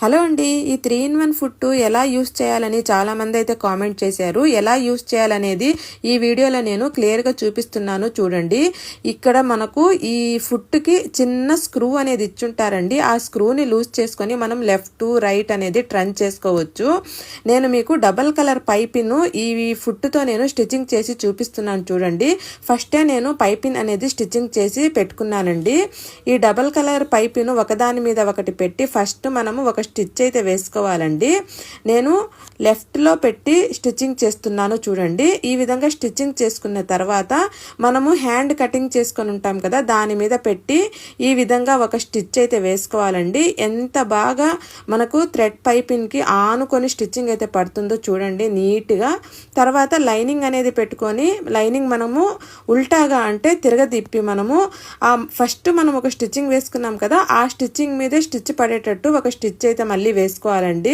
Hello అండి, ఈ 3-in-1 food ఎలా యూస్ చేయాలని చాలామంది అయితే కామెంట్ చేశారు. ఎలా యూస్ చేయాలనేది ఈ వీడియోలో నేను క్లియర్గా చూపిస్తున్నాను చూడండి. ఇక్కడ మనకు ఈ ఫుడ్కి చిన్న స్క్రూ అనేది ఇచ్చుంటారండి. ఆ స్క్రూని లూజ్ చేసుకొని మనం లెఫ్ట్ రైట్ అనేది టర్న్ చేసుకోవచ్చు. నేను మీకు డబల్ కలర్ పైపిన్ ఈ ఫుడ్తో నేను స్టిచ్చింగ్ చేసి చూపిస్తున్నాను చూడండి. ఫస్టే నేను పైపిన్ అనేది స్టిచ్చింగ్ చేసి పెట్టుకున్నానండి. ఈ డబల్ కలర్ పైపిన్ ఒకదాని మీద ఒకటి పెట్టి ఫస్ట్ మనము ఒక స్టిచ్ అయితే వేసుకోవాలండి. నేను లెఫ్ట్లో పెట్టి స్టిచ్చింగ్ చేస్తున్నాను చూడండి. ఈ విధంగా స్టిచ్చింగ్ చేసుకున్న తర్వాత మనము హ్యాండ్ కటింగ్ చేసుకొని ఉంటాం కదా, దాని మీద పెట్టి ఈ విధంగా ఒక స్టిచ్ అయితే వేసుకోవాలండి. ఎంత బాగా మనకు థ్రెడ్ పైపింగ్కి ఆనుకొని స్టిచ్చింగ్ అయితే పడుతుందో చూడండి నీట్గా. తర్వాత లైనింగ్ అనేది పెట్టుకొని లైనింగ్ మనము ఉల్టాగా అంటే తిరగదిప్పి మనము ఫస్ట్ మనం ఒక స్టిచ్చింగ్ వేసుకున్నాం కదా, ఆ స్టిచ్చింగ్ మీదే స్టిచ్ పడేటట్టు ఒక స్టిచ్ అయితే మళ్ళీ వేసుకోవాలండి.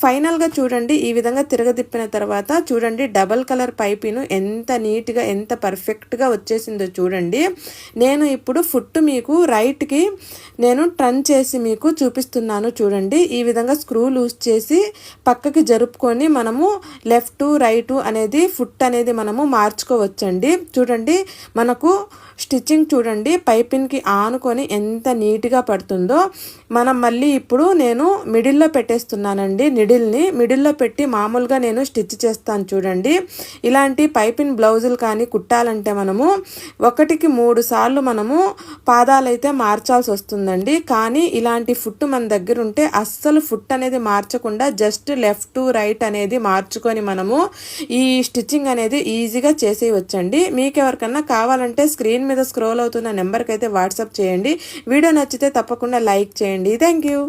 ఫైనల్గా చూడండి ఈ విధంగా తిరగదిప్పిన తర్వాత చూడండి డబల్ కలర్ పైపిన్ ఎంత నీట్గా ఎంత పర్ఫెక్ట్గా వచ్చేసిందో చూడండి. నేను ఇప్పుడు ఫుట్ మీకు రైట్కి నేను టర్న్ చేసి మీకు చూపిస్తున్నాను చూడండి. ఈ విధంగా స్క్రూ లూజ్ చేసి పక్కకి జరుపుకొని మనము లెఫ్ట్ రైట్ అనేది ఫుట్ అనేది మనము మార్చుకోవచ్చండి. చూడండి మనకు స్టిచ్చింగ్ చూడండి పైపిన్కి ఆనుకొని ఎంత నీట్గా పడుతుందో. మనం మళ్ళీ ఇప్పుడు నేను మిడిల్లో పెట్టేస్తున్నానండి. నిడిల్ని మిడిల్లో పెట్టి మామూలుగా నేను స్టిచ్ చేస్తాను చూడండి. ఇలాంటి పైపిన్ బ్లౌజులు కానీ కుట్టాలంటే మనము 1-3 సార్లు మనము పాదాలైతే మార్చాల్సి వస్తుందండి. కానీ ఇలాంటి ఫుట్ మన దగ్గర ఉంటే అస్సలు ఫుట్ అనేది మార్చకుండా జస్ట్ లెఫ్ట్ రైట్ అనేది మార్చుకొని మనము ఈ స్టిచ్చింగ్ అనేది ఈజీగా చేసేయవచ్చండి. మీకు ఎవరికన్నా కావాలంటే స్క్రీన్ మీద స్క్రోల్ అవుతున్న నెంబర్కి అయితే వాట్సాప్ చేయండి. వీడియో నచ్చితే తప్పకుండా లైక్ చేయండి. Thank you.